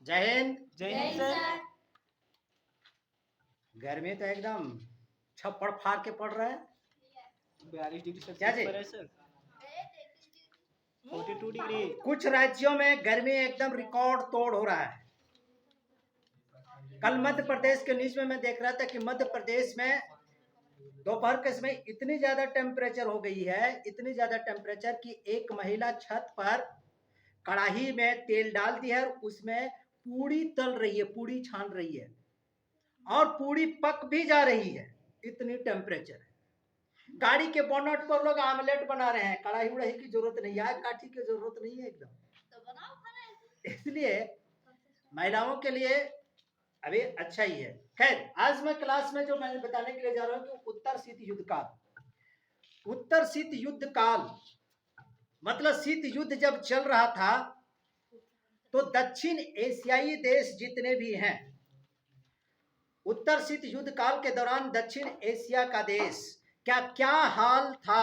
जय हिंद। जय हिंद सर। गर्मी तो एकदम छप्पड़ फाड़ के पड़ रहा है। 42 डिग्री क्या सेल्सियस जी? पर है सर। 42 डिग्री। कुछ राज्यों में गर्मी एकदम रिकॉर्ड तोड़ हो रहा है। कल मध्य प्रदेश के न्यूज में मैं देख रहा था कि मध्य प्रदेश में दोपहर के समय इतनी ज्यादा टेम्परेचर हो गई है, इतनी ज्यादा टेम्परेचर कि एक महिला छत पर कढ़ाई में तेल डाल दिया है और उसमें पूड़ी तल रही है, पूड़ी छान रही है और पूड़ी पक भी जा रही है। इतनी टेम्परेचर है। गाड़ी के बोनट पर लोग आमलेट बना रहे हैं। कढ़ाई उड़ाई की जरूरत नहीं है, काठी की जरूरत नहीं है एकदम। इसलिए महिलाओं के लिए अभी अच्छा ही है। खैर, आज मैं क्लास में जो मैं बताने के लिए जा रहा हूं कि उत्तर शीत युद्ध काल। उत्तर शीत युद्ध काल मतलब शीत युद्ध जब चल रहा था तो दक्षिण एशियाई देश जितने भी हैं, उत्तर शीत युद्ध काल के दौरान दक्षिण एशिया का देश क्या क्या हाल था।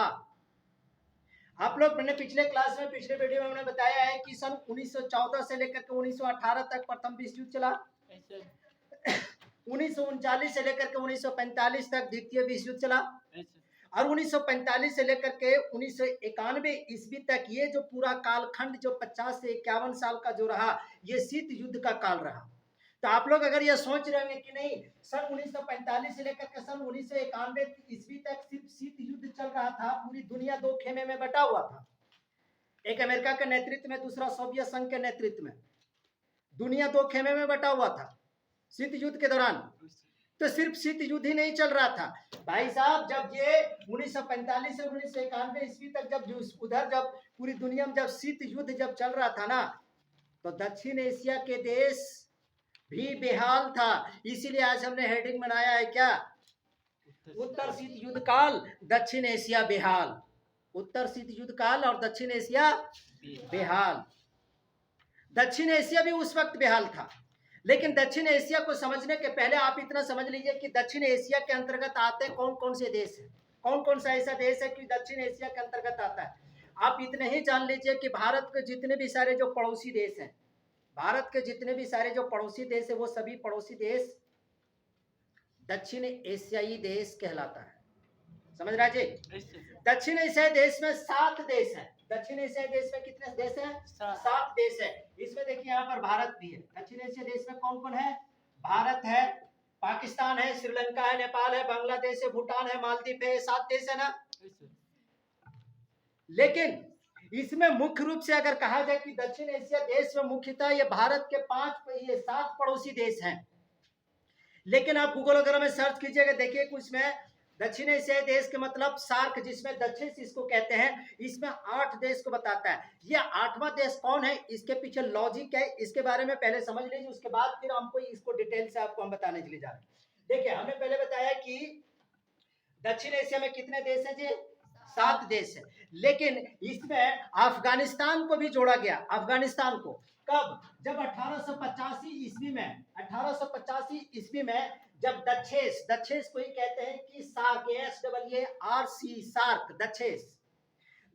आप लोग, मैंने पिछले क्लास में, पिछले वीडियो में मैंने बताया है कि सन 1914 से लेकर के 1918 तक प्रथम विश्व युद्ध चला। 1939 से लेकर के 1945 तक द्वितीय विश्व युद्ध चला और 1945 से लेकर के 1991 ईस्वी तक ये जो पूरा कालखंड जो 50 से 51 साल का जो रहा, ये शीत युद्ध का काल रहा। तो आप लोग अगर ये सोच रहे होंगे कि नहीं, सन 1945 से लेकर के सन 1991 ईस्वी तक सिर्फ शीत युद्ध चल रहा था, पूरी दुनिया दो खेमे में बटा हुआ था, एक अमेरिका के नेतृत्व में, दूसरा सोवियत संघ के नेतृत्व में, दुनिया दो खेमे में बटा हुआ था शीत युद्ध के दौरान। तो सिर्फ शीत युद्ध ही नहीं चल रहा था भाई साहब। जब ये 1945 से 1991 ईस्वी तक जब उधर जब पूरी दुनिया में जब शीत युद्ध जब चल रहा था ना, तो दक्षिण एशिया के देश भी बेहाल था। इसीलिए आज हमने हेडिंग बनाया है क्या, उत्तर शीत युद्ध काल, दक्षिण एशिया बेहाल। उत्तर शीत युद्ध काल और दक्षिण एशिया बेहाल। दक्षिण एशिया भी उस वक्त बेहाल था, लेकिन दक्षिण एशिया को समझने के पहले आप इतना समझ लीजिए कि दक्षिण एशिया के अंतर्गत आते कौन कौन से देश हैं, कौन कौन सा ऐसा देश है कि दक्षिण एशिया के अंतर्गत आता है। आप इतने ही जान लीजिए कि भारत के जितने भी सारे जो पड़ोसी देश हैं, भारत के जितने भी सारे जो पड़ोसी देश है, वो सभी पड़ोसी देश दक्षिण एशियाई देश कहलाता है। समझ रहा जी? दक्षिण एशियाई देश में 7 देश हैं। दक्षिण एशियाई देश में कितने देश हैं? 7 देश है। इसमें देखिए यहाँ पर भारत भी है। दक्षिण एशियाई देश में कौन कौन है? भारत है, पाकिस्तान है, श्रीलंका है, नेपाल है, बांग्लादेश है, भूटान है, मालदीव है। 7 देश है ना। लेकिन इसमें मुख्य रूप से अगर कहा जाए कि दक्षिण एशिया देश में मुख्यतः ये भारत के 7 पड़ोसी देश हैं। लेकिन आप गूगल वगैरह में सर्च कीजिएगा, देखिए कुछ में दक्षिण एशियाई देश के मतलब सार्क, जिसमें दक्षिण इसको कहते हैं, इसमें 8 देश को बताता है। ये 8वां देश कौन है, इसके पीछे लॉजिक है, इसके बारे में पहले समझ लीजिए, उसके बाद फिर हमको इसको डिटेल से आपको हम बताने के लिए जा रहे हैं। देखिए, हमने पहले बताया कि दक्षिण एशिया में कितने देश हैं जी? 7 देश है। लेकिन इसमें अफगानिस्तान को भी जोड़ा गया। अफगानिस्तान को कब? जब 1885 ईस्वी में, 1885 ईस्वी में जब दक्षेस को ही कहते हैं कि सार्क, SAARC, सार्क,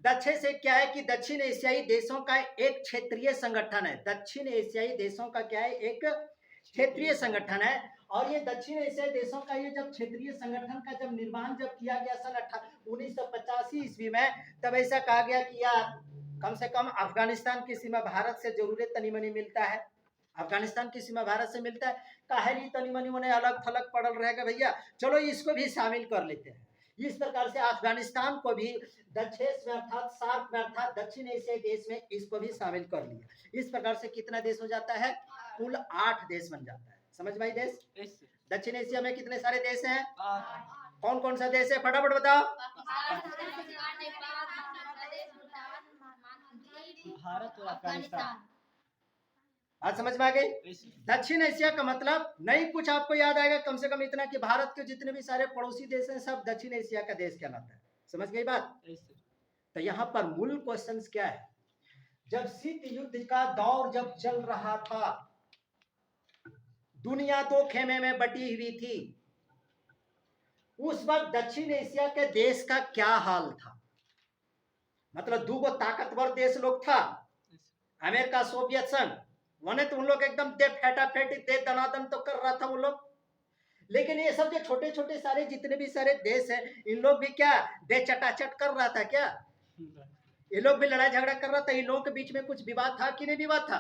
दक्षेस एक क्या है कि दक्षिण एशियाई देशों का एक क्षेत्रीय संगठन है। दक्षिण एशियाई देशों का क्या है? एक क्षेत्रीय संगठन है। और ये दक्षिण एशियाई देशों का ये जब क्षेत्रीय संगठन का जब निर्माण जब किया गया सन 1985 ईस्वी में, तब ऐसा कहा गया कि यार कम से कम अफगानिस्तान की सीमा भारत से जरूर तनी मनी मिलता है। अफगानिस्तान की सीमा भारत से मिलता है, काहे तनी मनी उन्हें अलग थलग पड़ल रहेगा भैया, चलो इसको भी शामिल कर लेते हैं। इस प्रकार से अफगानिस्तान को भी दक्षेस में अर्थात सार्क में अर्थात दक्षिण एशियाई देश में इसको भी शामिल कर लिया। इस प्रकार से कितना देश हो जाता है? कुल 8 देश बन जाता है। समझ भाई देश? दक्षिण एशिया में कितने सारे देश हैं? कौन कौन सा देश है? फटाफट बताओ। भारत और अफगानिस्तान। आज समझ में आ गई? दक्षिण एशिया का मतलब नहीं कुछ आपको याद आएगा, कम से कम इतना कि भारत के जितने भी सारे पड़ोसी देश हैं सब दक्षिण एशिया का देश कहलाता है। समझ गई बात? तो यहाँ पर मूल क्वेश्चन क्या है, जब शीत युद्ध का दौर जब चल रहा था, दुनिया दो खेमे में बटी हुई थी, उस वक्त दक्षिण एशिया के देश का क्या हाल था? मतलब 2 ताकतवर देश लोग था, अमेरिका, सोवियत संघ, वने तो उन लोग एकदम दे फेटा फेटी दे दनादन तो कर रहा था उन लोग। लेकिन ये सब जो छोटे छोटे सारे जितने भी सारे देश हैं, इन लोग भी क्या दे चटाचट कर रहा था क्या? ये लोग भी लड़ाई झगड़ा कर रहा था। इन लोगों के बीच में कुछ विवाद था कि नहीं विवाद था?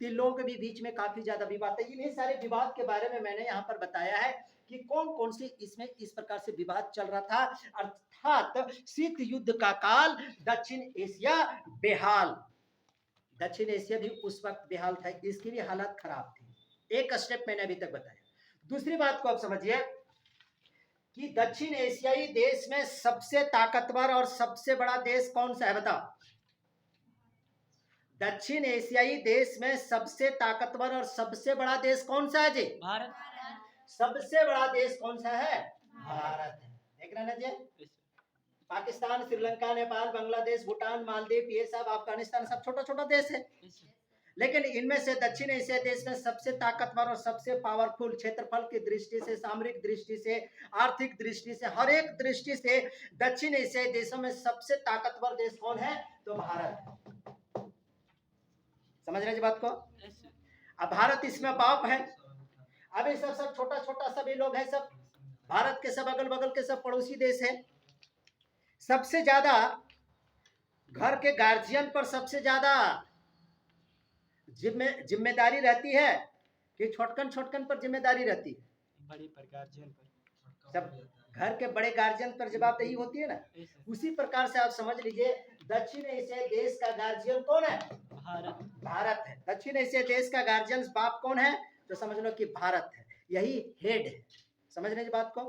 तो इन लोगों के भी बीच में काफी ज्यादा विवाद था। इन्हीं सारे विवाद के बारे में मैंने यहाँ पर बताया है कि कौन कौन सी इसमें इस प्रकार से विवाद चल रहा था। अर्थात शीत युद्ध का काल दक्षिण एशिया बेहाल, दक्षिण एशिया भी उस वक्त बेहाल था, इसकी भी हालत खराब थी। एक स्टेप मैंने अभी तक बताया। दूसरी बात को आप समझिए कि दक्षिण एशियाई देश में सबसे ताकतवर और सबसे बड़ा देश कौन सा है बताओ? दक्षिण एशियाई देश में सबसे ताकतवर और सबसे बड़ा देश कौन सा है जी? भारत। सबसे बड़ा देश कौन सा है? भारत है। देख रहे हैं जी? पाकिस्तान, श्रीलंका, नेपाल, बांग्लादेश, भूटान, मालदीव, ये सब अफगानिस्तान सब छोटा छोटा देश है। लेकिन इनमें से दक्षिण एशिया देश में सबसे ताकतवर और सबसे पावरफुल, क्षेत्रफल की दृष्टि से, सामरिक दृष्टि से, आर्थिक दृष्टि से, हर एक दृष्टि से दक्षिण एशियाई देशों में सबसे ताकतवर देश कौन है? तो भारत है। समझ रहे जी बात को? अब भारत इसमें बाप है। अब ये सब छोटा छोटा सभी लोग हैं, सब भारत के सब अगल बगल के सब पड़ोसी देश है। सबसे ज्यादा घर के गार्जियन पर सबसे ज्यादा जिम्मेदारी रहती है कि छोटकन छोटकन पर जिम्मेदारी रहती है? बड़े पर गार्जियन पर। सब घर के बड़े गार्जियन पर जवाबदेही होती है ना। उसी प्रकार से आप समझ लीजिए दक्षिण एशिया देश का गार्जियन कौन है? भारत। भारत है। दक्षिण एशिया देश का गार्जियन बाप कौन है? तो समझ लो कि भारत है, यही हेड है। समझ रहे बात को?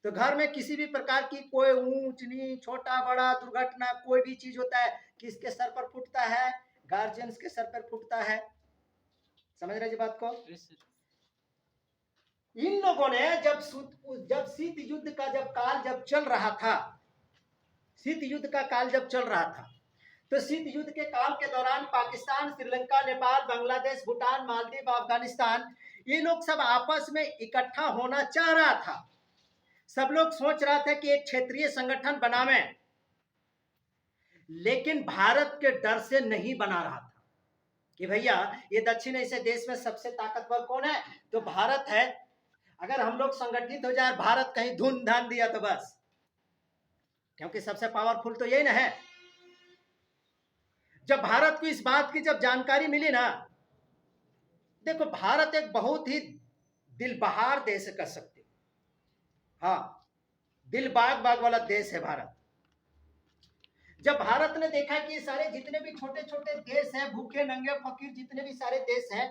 तो घर में किसी भी प्रकार की कोई ऊंच नीच, छोटा बड़ा दुर्घटना, कोई भी चीज होता है, किसके सर पर फूटता है? गार्जियंस के सर पर फूटता है। समझ रहे बात को? इन लोगों ने जब शीत युद्ध का काल जब चल रहा था, शीत युद्ध का काल जब चल रहा था, तो शीत युद्ध के काल के दौरान पाकिस्तान, श्रीलंका, नेपाल, बांग्लादेश, भूटान, मालदीव, अफगानिस्तान, ये लोग सब आपस में इकट्ठा होना चाह रहा था। सब लोग सोच रहा था कि एक क्षेत्रीय संगठन बनावे, लेकिन भारत के डर से नहीं बना रहा था कि भैया ये दक्षिण एशिया देश में सबसे ताकतवर कौन है? तो भारत है। अगर हम लोग संगठित हो जाए, भारत कहीं धुन धान दिया तो बस, क्योंकि सबसे पावरफुल तो यही ना है। जब भारत को इस बात की जब जानकारी मिली ना, देखो भारत एक बहुत ही दिलबहार देश कर सकते, हाँ दिल बाग बाग वाला देश है भारत। जब भारत ने देखा कि ये सारे जितने भी छोटे छोटे देश हैं, भूखे नंगे फकीर जितने भी सारे देश हैं,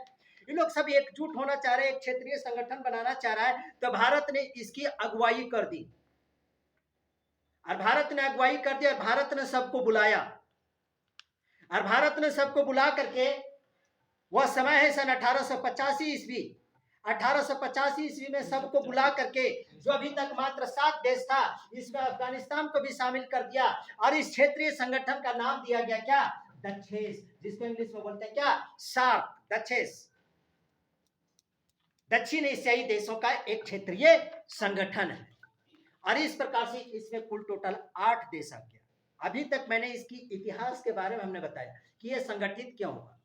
ये लोग सब एकजुट होना चाह रहे हैं, एक क्षेत्रीय संगठन बनाना चाह रहा है, तो भारत ने इसकी अगुवाई कर दी। और भारत ने अगुवाई कर दी और भारत ने सबको बुलाया, और भारत ने सबको बुला करके, वह समय है सन 1885 ईस्वी, 1885 ईस्वी में सबको बुला करके, जो अभी तक मात्र 7 देश था, इसमें अफगानिस्तान को भी शामिल कर दिया, और इस क्षेत्रीय संगठन का नाम दिया गया क्या? डचेस, जिसको इंग्लिश में बोलते हैं क्या? सार्क, डचेस। दक्षिण एशियाई देशों का एक क्षेत्रीय संगठन है। और इस प्रकार से इसमें कुल टोटल 8 देश आ गया। अभी तक मैंने इसकी इतिहास के बारे में हमने बताया कि यह संगठित क्यों हुआ।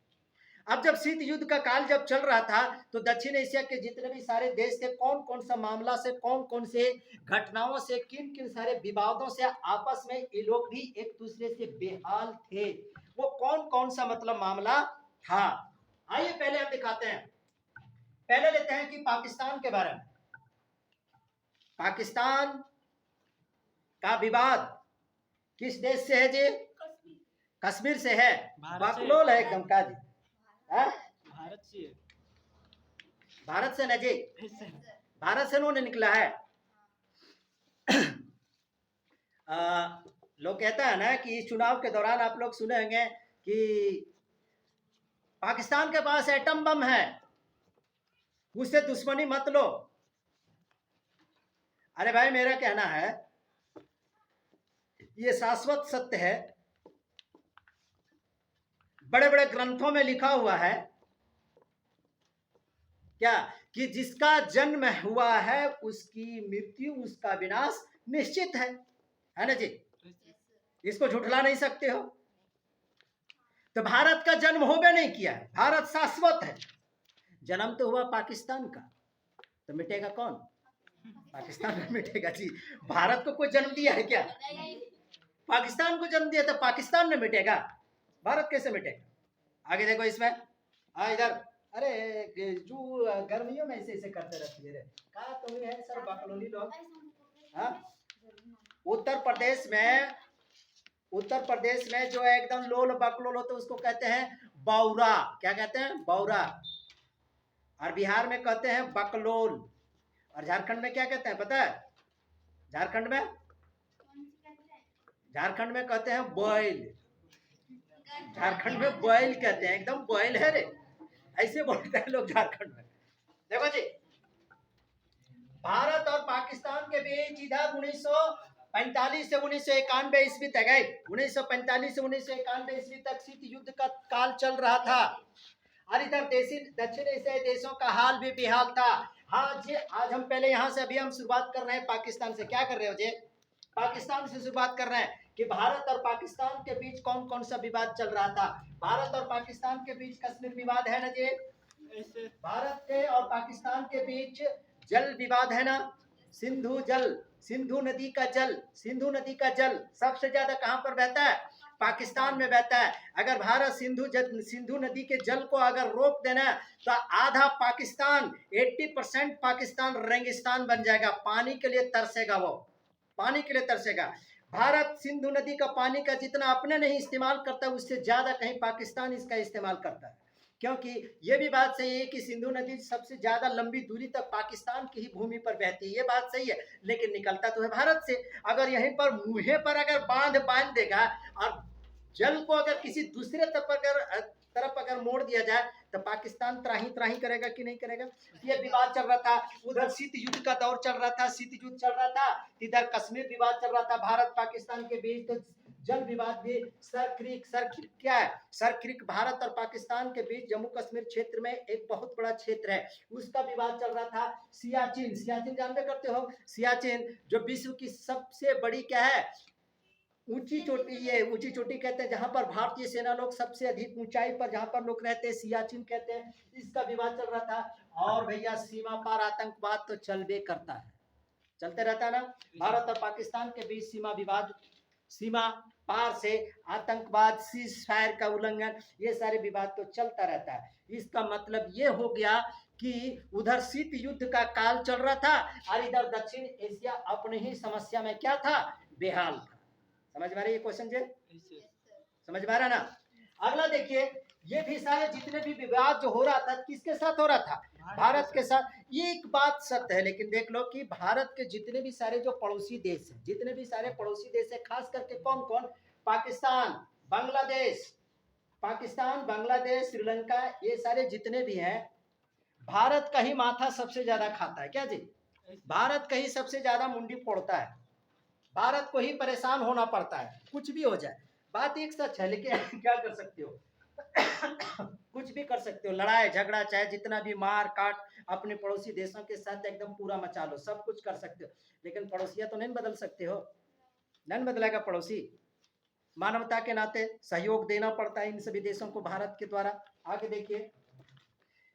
अब जब शीत युद्ध का काल जब चल रहा था, तो दक्षिण एशिया के जितने भी सारे देश थे, कौन कौन सा मामला से, कौन कौन से घटनाओं से, किन किन सारे विवादों से आपस में ये लोग भी एक दूसरे से बेहाल थे, वो कौन कौन सा मतलब मामला था। आइए पहले हम दिखाते हैं। पहले लेते हैं कि पाकिस्तान के बारे में। पाकिस्तान का विवाद किस देश से है जी? कश्मीर से है। बकलोल है एकदम का जी। भारत से, भारत से न जी, भारत से उन्होंने निकला है। लोग कहता है ना कि इस चुनाव के दौरान आप लोग सुने होंगे कि पाकिस्तान के पास एटम बम है, उससे दुश्मनी मत लो। अरे भाई मेरा कहना है ये शाश्वत सत्य है, बड़े बड़े ग्रंथों में लिखा हुआ है क्या कि जिसका जन्म हुआ है उसकी मृत्यु, उसका विनाश निश्चित है ना जी? इसको झुठला नहीं सकते हो। तो भारत का जन्म होबे नहीं किया है, भारत शाश्वत है। जन्म तो हुआ पाकिस्तान का, तो मिटेगा कौन? पाकिस्तान में मिटेगा जी। भारत को कोई जन्म दिया है क्या? पाकिस्तान को जन्म दिया तो पाकिस्तान में मिटेगा, भारत कैसे मिटेगा? आगे देखो इसमें, हाँ इधर, अरे जो गर्मियों में ऐसे ऐसे करते रहती है, कहा तुम है सर बकलोली लोग। हाँ, उत्तर प्रदेश में जो एकदम लोल बकलोल होते उसको कहते हैं बौरा। क्या कहते हैं? बौरा। और बिहार में कहते हैं बकलोल। और झारखंड में क्या कहते हैं पता है? झारखंड में कहते हैं बैल। झारखंड में बैल कहते हैं, एकदम बैल है रे, ऐसे बोलते हैं लोग झारखंड में। देखो जी, भारत और पाकिस्तान के बीच इधर 1945 से 1991 ईस्वी तक है, 1945 से 1991 ईस्वी तक शीत युद्ध का काल चल रहा था। और इधर दक्षिण एशियाई देशों का हाल भी बेहाल था। हाँ जी, आज हम पहले यहाँ से अभी हम शुरुआत कर रहे हैं पाकिस्तान से। क्या कर रहे हो जी? पाकिस्तान से शुरुआत कर रहे हैं कि भारत और पाकिस्तान के बीच कौन कौन सा विवाद चल रहा था। भारत और पाकिस्तान के बीच कश्मीर विवाद है ना जी, भारत के और पाकिस्तान के बीच जल विवाद है ना, सिंधु नदी का जल सबसे ज्यादा कहां पर बहता है? पाकिस्तान में बहता है। अगर भारत सिंधु नदी के जल को अगर रोक देना तो आधा पाकिस्तान, 80% पाकिस्तान रेगिस्तान बन जाएगा, पानी के लिए तरसेगा, वो पानी के लिए तरसेगा। भारत सिंधु नदी का पानी का जितना अपने नहीं इस्तेमाल करता उससे ज्यादा कहीं पाकिस्तान इसका इस्तेमाल करता है, क्योंकि ये भी बात सही है कि सिंधु नदी सबसे ज्यादा लंबी दूरी तक पाकिस्तान की ही भूमि पर बहती है, ये बात सही है, लेकिन निकलता तो है भारत से। अगर यहीं पर मुँहे पर अगर बांध देगा और जल को अगर किसी दूसरे तरफ अगर मोड़ दिया जाए तो पाकिस्तान त्राही करेगा कि नहीं करेगा? ये विवाद चल रहा था। उधर शीत युद्ध का दौर चल रहा था, इधर कश्मीर विवाद चल रहा था भारत पाकिस्तान के बीच। तो जल विवाद भी सर क्रिक क्या है? सर क्रिक भारत और पाकिस्तान के बीच जम्मू कश्मीर क्षेत्र में एक बहुत बड़ा क्षेत्र है, उसका विवाद चल रहा था। सियाचिन जानते करते हो? सियाचिन जो विश्व की सबसे बड़ी क्या है? ऊंची चोटी कहते हैं, जहां पर भारतीय सेना लोग सबसे अधिक ऊंचाई पर जहां पर लोग रहते हैं, सियाचिन कहते हैं। इसका विवाद चल रहा था। और भैया सीमा पार आतंकवाद तो चलते रहता ना। भारत और पाकिस्तान के बीच सीमा पार से आतंकवाद, सीज फायर का उल्लंघन, ये सारे विवाद तो चलता रहता है। इसका मतलब ये हो गया कि उधर शीत युद्ध का काल चल रहा था और इधर दक्षिण एशिया अपने ही समस्या में क्या था? बेहाल था। समझ में आ रही है क्वेश्चन जी? समझ में आ रहा ना? अगला देखिए, ये भी सारे जितने भी विवाद जो हो रहा था किसके साथ हो रहा था? भारत के साथ। ये एक बात सत्य है, लेकिन देख लो कि भारत के जितने भी सारे जो पड़ोसी देश है, खास करके कौन कौन? पाकिस्तान, बांग्लादेश, श्रीलंका, ये सारे जितने भी हैं, भारत का ही माथा सबसे ज्यादा खाता है। क्या जी? भारत का ही सबसे ज्यादा मुंडी फोड़ता है, भारत को ही परेशान होना पड़ता है, कुछ भी हो जाए। बात एक सच है, लेकिन क्या कर सकते हो? कुछ भी कर सकते हो, लड़ाई झगड़ा चाहे जितना भी मार काट अपने पड़ोसी देशों के साथ एकदम पूरा मचा लो, सब कुछ कर सकते हो, लेकिन पड़ोसिया तो नहीं बदल सकते हो, नहीं बदलेगा पड़ोसी। मानवता के नाते सहयोग देना पड़ता है इन सभी देशों को भारत के द्वारा। आगे देखिए,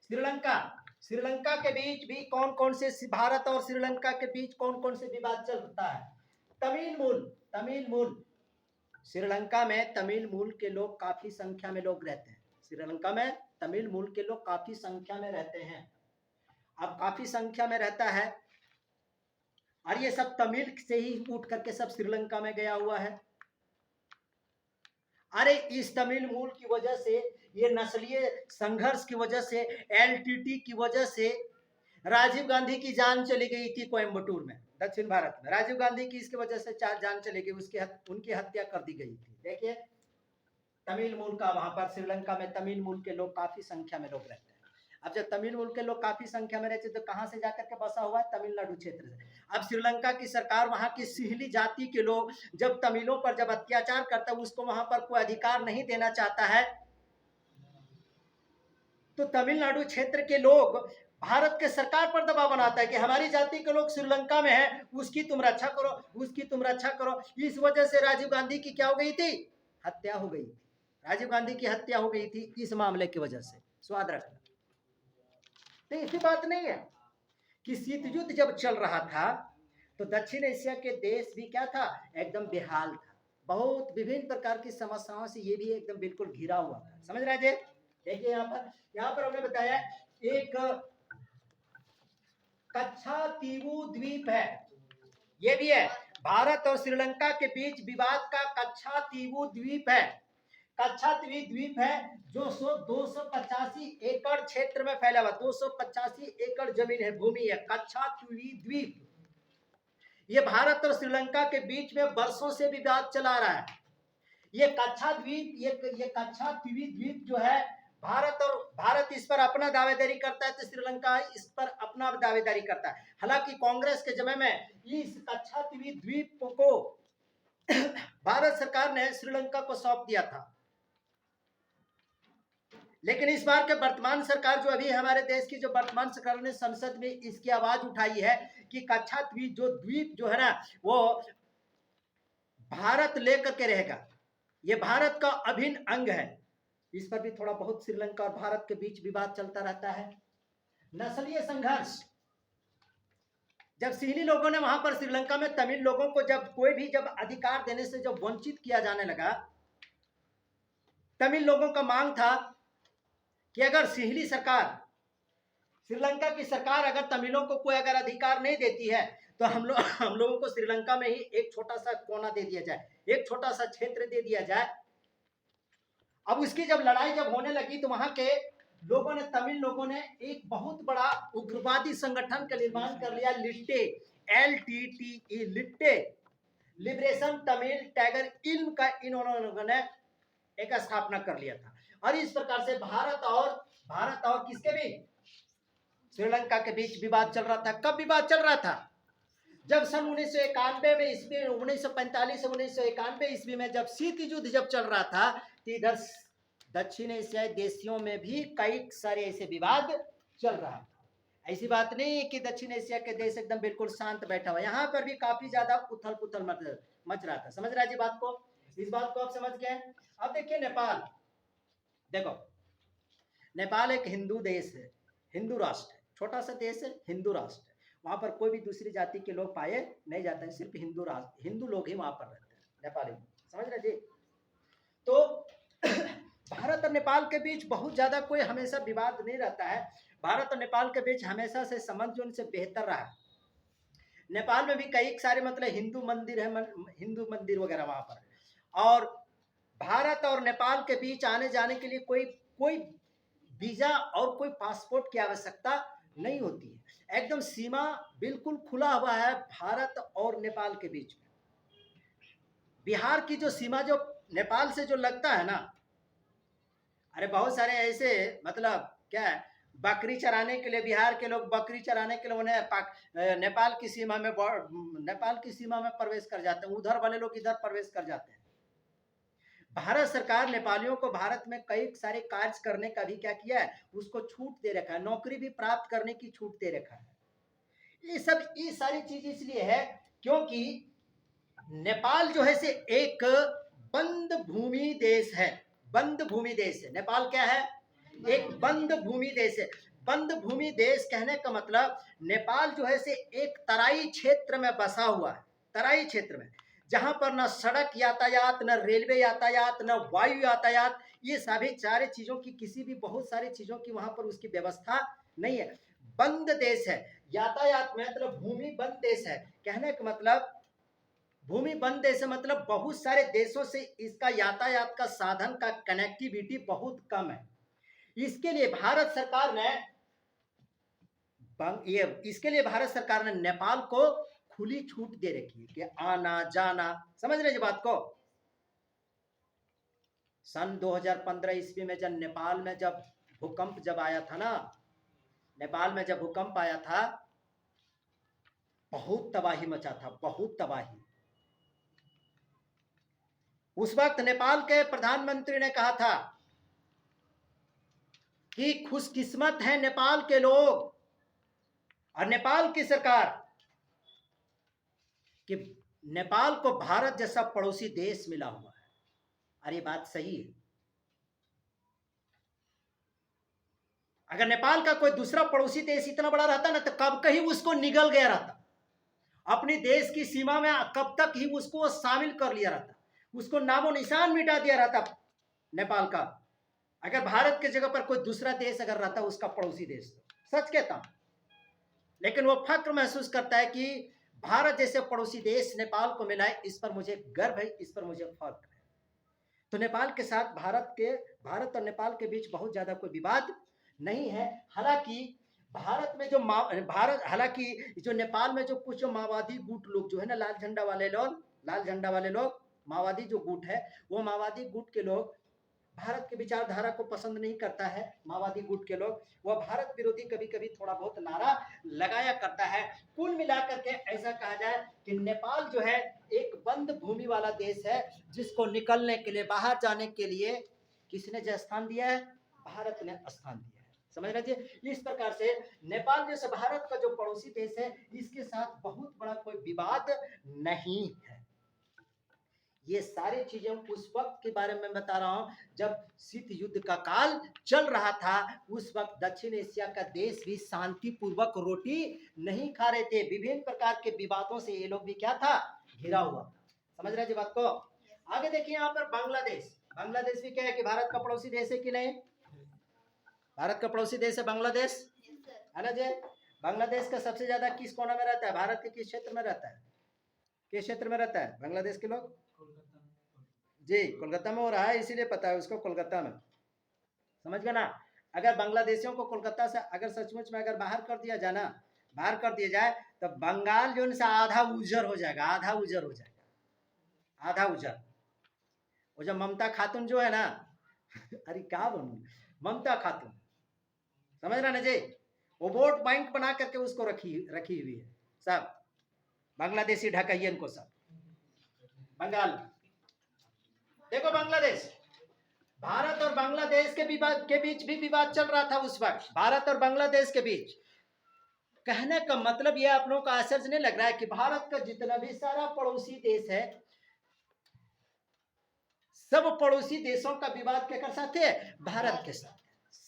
श्रीलंका के बीच भी कौन कौन से, भारत और श्रीलंका के बीच कौन कौन से विवाद चलता है? तमिल मूल। श्रीलंका में तमिल मूल के लोग काफी संख्या में लोग रहते हैं। श्रीलंका में तमिल मूल के लोग काफी संख्या में रहते हैं। अब काफी संख्या में रहता है और ये सब तमिल से ही उठ करके सब श्रीलंका में गया हुआ है। अरे इस तमिल मूल की वजह से, ये नस्लीय संघर्ष की वजह से, एलटीटी की वजह से राजीव गांधी की जान चली गई थी कोयम्बटूर में, दक्षिण भारत में। राजीव गांधी की इसकी वजह से जान चली गई, उनकी हत्या कर दी गई थी। देखिए, तमिल मूल का वहां पर श्रीलंका में तमिल मूल के लोग काफी संख्या में लोग रहते हैं। अब जब तमिल मूल के लोग काफी संख्या में रहते तो कहां से जाकर के बसा हुआ है? तमिलनाडु क्षेत्र से। अब श्रीलंका की सरकार वहां की सिहली जाति के लोग जब तमिलों पर जब अत्याचार करता है, उसको वहां पर कोई अधिकार नहीं देना चाहता है, तो तमिलनाडु क्षेत्र के लोग भारत के सरकार पर दबाव बनाता है कि हमारी जाति के लोग श्रीलंका में है, उसकी तुम रक्षा करो। इस वजह से राजीव गांधी की क्या हो गई थी? हत्या हो गई। राजीव गांधी की हत्या हो गई थी इस मामले की वजह से, स्वाद रखना। तो ऐसी बात नहीं है कि शीत युद्ध जब चल रहा था तो दक्षिण एशिया के देश भी क्या था, एकदम बेहाल था। बहुत विभिन्न प्रकार की समस्याओं से ये भी एकदम बिल्कुल घिरा हुआ था। समझ रहे थे? देखिए यहाँ पर हमने बताया एक कच्छा तीवू द्वीप है, ये भी है। भारत और श्रीलंका के बीच विवाद का कच्छा तीवू द्वीप है। कच्छा द्वीप है जो 285 एकड़ क्षेत्र में फैला हुआ, 285 एकड़ जमीन है, भूमि है, कच्छा द्वीप। ये भारत और श्रीलंका के बीच में वर्षों से विवाद चला रहा है। ये कच्छा द्वीप, ये कच्छा द्वीप जो है, भारत इस पर अपना दावेदारी करता है तो श्रीलंका इस पर अपना दावेदारी करता है। हालांकि कांग्रेस के समय में इस कच्छा द्वीप को भारत सरकार ने श्रीलंका को सौंप दिया था, लेकिन इस बार के वर्तमान सरकार जो अभी हमारे देश की जो वर्तमान सरकार ने संसद में इसकी आवाज उठाई है कि कच्छा द्वीप जो है ना, वो भारत लेकर के रहेगा, ये भारत का अभिन्न अंग है। इस पर भी थोड़ा बहुत श्रीलंका और भारत के बीच विवाद चलता रहता है। नस्लीय संघर्ष, जब सिंहली लोगों ने वहां पर श्रीलंका में तमिल लोगों को जब अधिकार देने से जब वंचित किया जाने लगा, तमिल लोगों का मांग था कि अगर सिंहली सरकार, श्रीलंका की सरकार अगर तमिलों को कोई अगर अधिकार नहीं देती है तो हम लोगों को श्रीलंका में ही एक छोटा सा कोना दे दिया जाए, एक छोटा सा क्षेत्र दे दिया जाए। अब उसकी जब लड़ाई जब होने लगी तो वहां के लोगों ने, तमिल लोगों ने एक बहुत बड़ा उग्रवादी संगठन का निर्माण कर लिया, लिट्टे, LTTE, लिट्टे, लिबरेशन तमिल टाइगर इल्म का इन्होंने एक स्थापना कर लिया था। और इस प्रकार से भारत और किसके बीच, श्रीलंका के बीच विवाद चल रहा था। कब विवाद चल रहा था? जब सन 1991 में ईस्वी, 1945 से 1991 ईस्वी में जब शीत युद्ध जब चल रहा था तो इधर दक्षिण एशियाई देशों में भी कई सारे ऐसे विवाद चल रहा था। ऐसी बात नहीं है कि दक्षिण एशिया के देश एकदम बिल्कुल शांत बैठा हुआ, यहाँ पर भी काफी ज्यादा उथल पुथल मच रहा था। समझ रहा है जी बात को? इस बात को आप समझ गए। अब देखिए नेपाल, देखो नेपाल एक हिंदू देश है, हिंदू राष्ट्र है, छोटा सा देश है, हिंदू राष्ट्र है। वहां पर कोई भी दूसरी जाति के लोग पाए नहीं जाते हैं, सिर्फ हिंदू लोग ही वहां पर रहते हैं, नेपाली। समझ रहे जी? तो भारत और नेपाल के बीच बहुत ज्यादा कोई हमेशा विवाद नहीं रहता है। भारत और नेपाल के बीच हमेशा से संबंध जो उनसे बेहतर रहा है। नेपाल में भी कई सारे मतलब हिंदू मंदिर है, हिंदू मंदिर वगैरह वहां पर। और भारत और नेपाल के बीच आने जाने के लिए कोई वीजा और कोई पासपोर्ट की आवश्यकता नहीं होती है। एकदम सीमा बिल्कुल खुला हुआ है भारत और नेपाल के बीच में। बिहार की जो सीमा जो नेपाल से जो लगता है ना, अरे बहुत सारे ऐसे मतलब क्या है, बकरी चराने के लिए बिहार के लोग बकरी चराने के लिए उन्हें नेपाल की सीमा में प्रवेश कर जाते हैं, उधर वाले लोग इधर प्रवेश कर जाते हैं। भारत सरकार नेपालियों को भारत में कई सारे कार्य करने का भी क्या किया है, उसको छूट दे रखा है, नौकरी भी प्राप्त करने की छूट दे रखा है। ये सारी चीज इसलिए है क्योंकि नेपाल जो है से एक बंद भूमि देश है, बंद भूमि देश है। नेपाल क्या है? एक बंद भूमि देश है। बंद भूमि देश कहने का मतलब नेपाल जो है से एक तराई क्षेत्र में बसा हुआ है, तराई क्षेत्र में, जहां पर न सड़क यातायात, न रेलवे यातायात, न वायु यातायात, ये सभी सारे चीजों की, किसी भी बहुत सारी चीजों की वहां पर उसकी व्यवस्था नहीं है। बंद देश है। यातायात में मतलब भूमि बंद देश है, कहने का मतलब भूमि बंद देश मतलब बहुत सारे देशों से इसका यातायात का साधन का कनेक्टिविटी बहुत कम है। इसके लिए भारत सरकार ने नेपाल को खुली छूट दे रखी है कि आना जाना। समझ रहे जी बात को? सन 2015 ईस्वी में जब नेपाल में जब भूकंप जब आया था ना, नेपाल में जब भूकंप आया था, बहुत तबाही मचा था, बहुत तबाही। उस वक्त नेपाल के प्रधानमंत्री ने कहा था कि खुशकिस्मत है नेपाल के लोग और नेपाल की सरकार कि नेपाल को भारत जैसा पड़ोसी देश मिला हुआ है। अरे बात सही है। अगर नेपाल का कोई दूसरा पड़ोसी देश इतना बड़ा रहता ना तो कब कहीं उसको निगल गया रहता, अपने देश की सीमा में कब तक ही उसको शामिल कर लिया रहता, उसको नामो निशान मिटा दिया रहता नेपाल का, अगर भारत की जगह पर कोई दूसरा देश अगर रहता उसका पड़ोसी देश। तो सच कहता हूं, लेकिन वो फक्र महसूस करता है कि भारत जैसे पड़ोसी देश नेपाल को मिला है, इस पर मुझे गर्व है, इस पर मुझे फख्र है। तो नेपाल के साथ भारत और नेपाल के बीच बहुत ज्यादा कोई विवाद नहीं है। हालांकि भारत में जो नेपाल में जो कुछ माओवादी गुट लोग जो है ना, लाल झंडा वाले लोग माओवादी जो गुट है, वो माओवादी गुट के लोग भारत के विचारधारा को पसंद नहीं करता है। माओवादी गुट के लोग वह भारत विरोधी कभी कभी थोड़ा बहुत नारा लगाया करता है। कुल मिलाकर के ऐसा कहा जाए कि नेपाल जो है एक बंद भूमि वाला देश है, जिसको निकलने के लिए, बाहर जाने के लिए किसने जो स्थान दिया है? भारत ने स्थान दिया है। समझ रहे थे? इस प्रकार से नेपाल जैसे भारत का जो पड़ोसी देश है, इसके साथ बहुत बड़ा कोई विवाद नहीं है। ये सारी चीजें उस वक्त के बारे में बता रहा हूं जब शीत युद्ध का काल चल रहा था। उस वक्त दक्षिण एशिया का देश भी शांतिपूर्वक रोटी नहीं खा रहे थे, विभिन्न प्रकार के विवादों से ये लोग भी क्या था? घिरा हुआ था। समझ रहे थे बात को? आगे देखिए यहाँ पर बांग्लादेश भी क्या है कि भारत का पड़ोसी देश है कि नहीं? भारत का पड़ोसी देश है बांग्लादेश, है ना जी? बांग्लादेश का सबसे ज्यादा किस कोना में रहता है? भारत के किस क्षेत्र में रहता है? किस क्षेत्र में रहता है बांग्लादेश के लोग? जी, कोलकाता में हो रहा है, इसीलिए पता है उसको, कोलकाता में। समझ गए ना? अगर बांग्लादेशियों को कोलकाता से अगर सचमुच में अगर बाहर कर दिया जाए तो बंगाल जो है आधा उजर हो जाएगा। वो जो ममता खातून जो है ना अरे क्या बोलूं, ममता खातून, समझ रहे ना जी? वो वोट बैंक बना करके उसको रखी हुई है सब बांग्लादेशी ढकैयन को, सब बंगाल। देखो बांग्लादेश, भारत और बांग्लादेश के बीच भी विवाद चल रहा था उस वक्त, भारत और बांग्लादेश के बीच। कहने का मतलब यह आप लोगों को आश्चर्य नहीं लग रहा है कि भारत का जितना भी सारा पड़ोसी देश है, सब पड़ोसी देशों का विवाद केकर साथ है? भारत के साथ।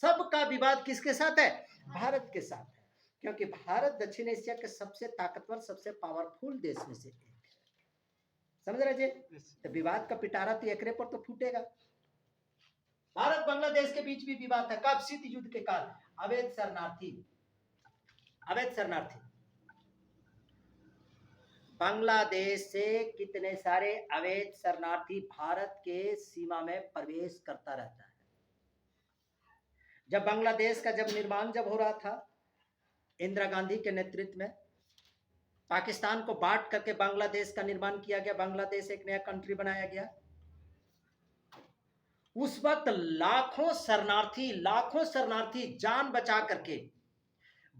सबका विवाद किसके साथ है? भारत के साथ है, क्योंकि भारत दक्षिण एशिया के सबसे ताकतवर, सबसे पावरफुल देश में से एक है। समझ रहे जी? तो विवाद का पिटारा तो एकरे पर तो फूटेगा। भारत बांग्लादेश के बीच भी विवाद था। कब? शीत युद्ध के काल। अवैध शरणार्थी बांग्लादेश से कितने सारे अवैध शरणार्थी भारत के सीमा में प्रवेश करता रहता है। जब बांग्लादेश का निर्माण हो रहा था इंदिरा गांधी के नेतृत्व में, पाकिस्तान को बांट करके बांग्लादेश का निर्माण किया गया, बांग्लादेश एक नया कंट्री बनाया गया। उस वक्त लाखों शरणार्थी जान बचा करके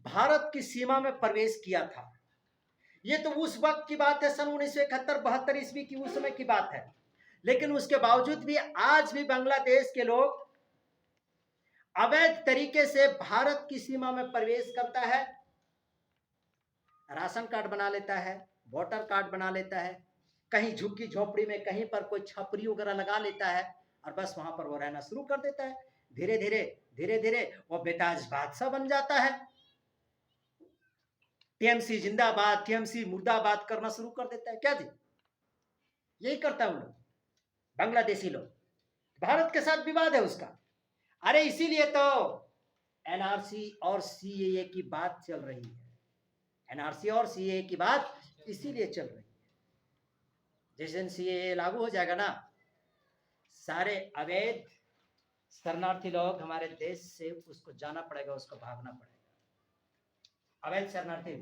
भारत की सीमा में प्रवेश किया था। ये तो उस वक्त की बात है, सन 1971-72 ईस्वी की उस समय की बात है। लेकिन उसके बावजूद भी आज भी बांग्लादेश के लोग अवैध तरीके से भारत की सीमा में प्रवेश करता है, राशन कार्ड बना लेता है, वोटर कार्ड बना लेता है, कहीं झुग्गी झोपड़ी में कहीं पर कोई छपरी वगैरह लगा लेता है और बस वहां पर वो रहना शुरू कर देता है। धीरे धीरे वो बेताज बादशाह बन जाता है। टीएमसी जिंदाबाद, टीएमसी मुर्दाबाद करना शुरू कर देता है। क्या जी? यही करता है उन लोग, बांग्लादेशी लोग। भारत के साथ विवाद है उसका। अरे इसीलिए तो एनआरसी और सीएए की बात चल रही है। एनआरसी और सीएए की बात इसीलिए चल रही है, जिस दिन सीएए लागू हो जाएगा ना, सारे अवैध शरणार्थी लोग हमारे देश से उसको जाना पड़ेगा, उसको भागना पड़ेगा। अवैध शरणार्थी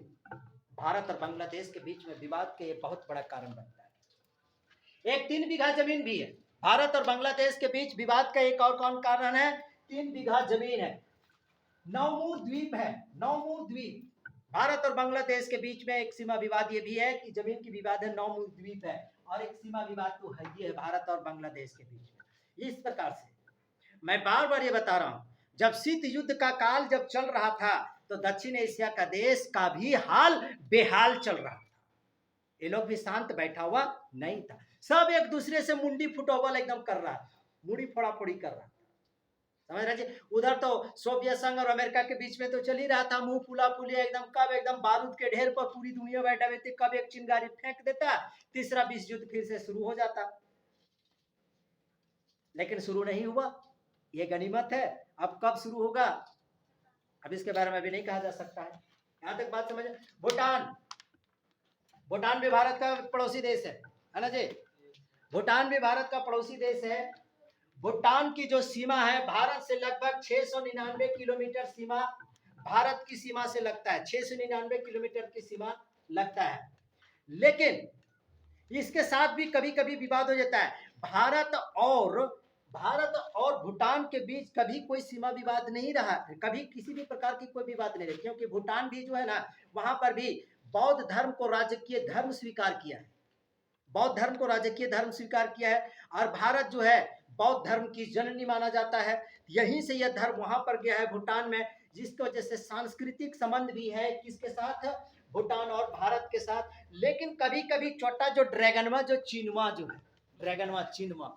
भारत और बांग्लादेश के बीच में विवाद के बहुत बड़ा कारण बनता है। एक 3 बीघा जमीन भी है भारत और बांग्लादेश के बीच विवाद का। एक और कौन कारण है? 3 बीघा जमीन है, नौमूर द्वीप है। नौमूर द्वीप, भारत और बांग्लादेश के बीच में एक सीमा विवाद ये भी है कि जमीन की विवाद है, नौमूर द्वीप है। और एक सीमा विवाद तो है ये भारत और बांग्लादेश के बीच में। इस प्रकार से मैं बार बार ये बता रहा हूं, जब शीत युद्ध का काल जब चल रहा था तो दक्षिण एशिया का देश का भी हाल बेहाल चल रहा था। ये लोग भी शांत बैठा हुआ नहीं था, सब एक दूसरे से मुंडी फुटबॉल एकदम कर रहा था, मुड़ी फोड़ा फोड़ी कर रहा था। समझ रहे जी। उधर तो सोवियत संघ और अमेरिका के बीच में तो चल ही रहा था मुंह फुला फुली एकदम, कब एकदम बारूद के ढेर पर पूरी दुनिया बैठा हुए थे, कब एक चिंगारी फेंक देता, तीसरा विश्व युद्ध फिर से शुरू हो जाता। लेकिन शुरू नहीं हुआ, ये गनीमत है। अब कब शुरू होगा अब इसके बारे में अभी नहीं कहा जा सकता है। यहां तक बात समझ। भूटान, भूटान भी भारत का पड़ोसी देश है ना जी। भूटान भी भारत का पड़ोसी देश है। भूटान की जो सीमा है भारत से लगभग 699 किलोमीटर सीमा भारत की सीमा से लगता है, 699 किलोमीटर की सीमा लगता है। लेकिन इसके साथ भी कभी कभी विवाद हो जाता है। भारत और भूटान के बीच कभी कोई सीमा विवाद नहीं रहा, कभी किसी भी प्रकार की कोई विवाद नहीं रही, क्योंकि भूटान भी जो है ना, वहां पर भी बौद्ध धर्म को राजकीय धर्म स्वीकार किया है, बौद्ध धर्म को राजकीय धर्म स्वीकार किया है। और भारत जो है बौद्ध धर्म की जननी माना जाता है। यहीं से यह धर्म वहां पर गया है भूटान में, जिसकी वजह से सांस्कृतिक संबंध भी है किसके साथ, भूटान और भारत के साथ। लेकिन कभी कभी छोटा जो ड्रैगनवा जो चीनवा जो है, ड्रैगनवा चीनवा,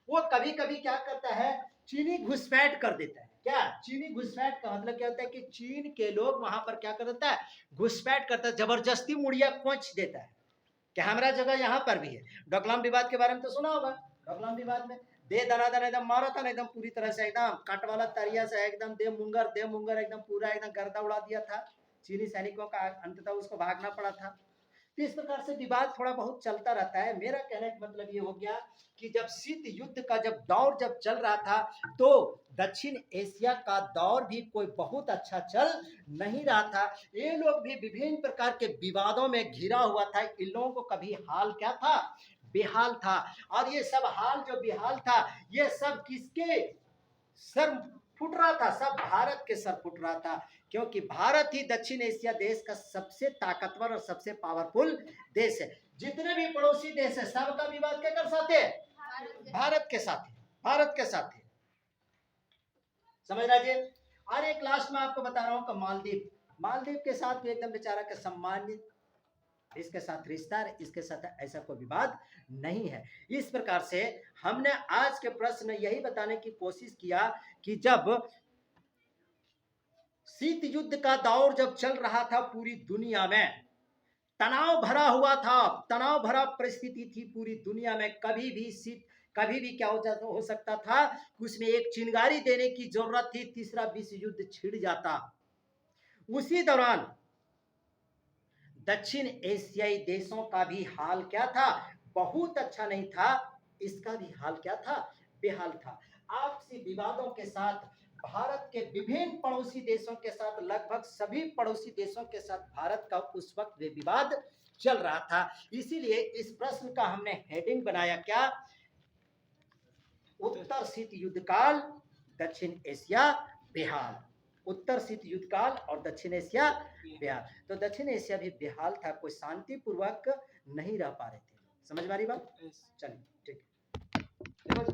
वो कभी कभी क्या करता है, चीनी घुसपैठ कर देता है। क्या चीनी घुसपैठ का मतलब क्या होता है कि चीन के लोग वहां पर क्या कर देता है, घुसपैठ करता है, जबरदस्ती मुड़िया कोंच देता है कि हमारा जगह यहाँ पर भी है। डोकलाम विवाद के बारे में तो सुना होगा। डोकलाम विवाद में दे दनादन एकदम मारा था ना, एकदम पूरी तरह से एकदम काट वाला तरिया से एकदम दे मुंगर एकदम पूरा एकदम गर्दा उड़ा दिया था। चीनी सैनिकों का अंततः उसको भागना पड़ा था। तो इस प्रकार से विवाद थोड़ा बहुत चलता रहता है। मेरा कहने का मतलब ये हो गया कि जब शीत युद्ध का जब दौर जब चल रहा था, तो दक्षिण एशिया का दौर भी कोई बहुत अच्छा चल नहीं रहा था। ये लोग भी विभिन्न प्रकार के विवादों में घिरा हुआ था। इन लोगों को कभी हाल क्या था, बेहाल था। और ये सब हाल जो बेहाल था, ये सब किसके सर फुट रहा था, सब भारत के सर फुट रहा था। क्योंकि भारत ही दक्षिण एशिया देश का सबसे ताकतवर और सबसे पावरफुल देश है। जितने भी पड़ोसी देश है सबका विवाद क्या कर साथ है, भारत के साथ है, भारत के साथ है। समझ रहे जी। और एक लास्ट में आपको बता रहा हूं कि मालदीव, मालदीव के साथ भी एकदम बेचारा के सम्मानित, इसके साथ रिश्ता है, इसके साथ ऐसा कोई विवाद नहीं है। इस प्रकार से हमने आज के प्रश्न में यही बताने की कोशिश किया कि जब शीत युद्ध का दौर जब चल रहा था पूरी दुनिया में, तनाव भरा हुआ था, तनाव भरा परिस्थिति थी पूरी दुनिया में। कभी भी क्या हो सकता था, उसमें एक चिंगारी देने की जरूरत थी, तीसरा विश्व युद्ध छिड़ जाता। उसी दौरान दक्षिण एशियाई देशों का भी हाल क्या था, बहुत अच्छा नहीं था। इसका भी हाल क्या था, बेहाल था। आपसी विवादों के साथ भारत के विभिन्न पड़ोसी देशों के साथ, लगभग सभी पड़ोसी देशों के साथ भारत का उस वक्त वे विवाद चल रहा था। इसीलिए इस प्रश्न का हमने हेडिंग बनाया क्या, उत्तर शीत युद्ध काल, दक्षिण एशिया बेहाल। उत्तर शीत युद्ध काल और दक्षिण एशिया बेहाल। तो दक्षिण एशिया भी बेहाल था, कोई शांतिपूर्वक नहीं रह पा रहे थे। समझ में आ रही बात। चलिए ठीक है।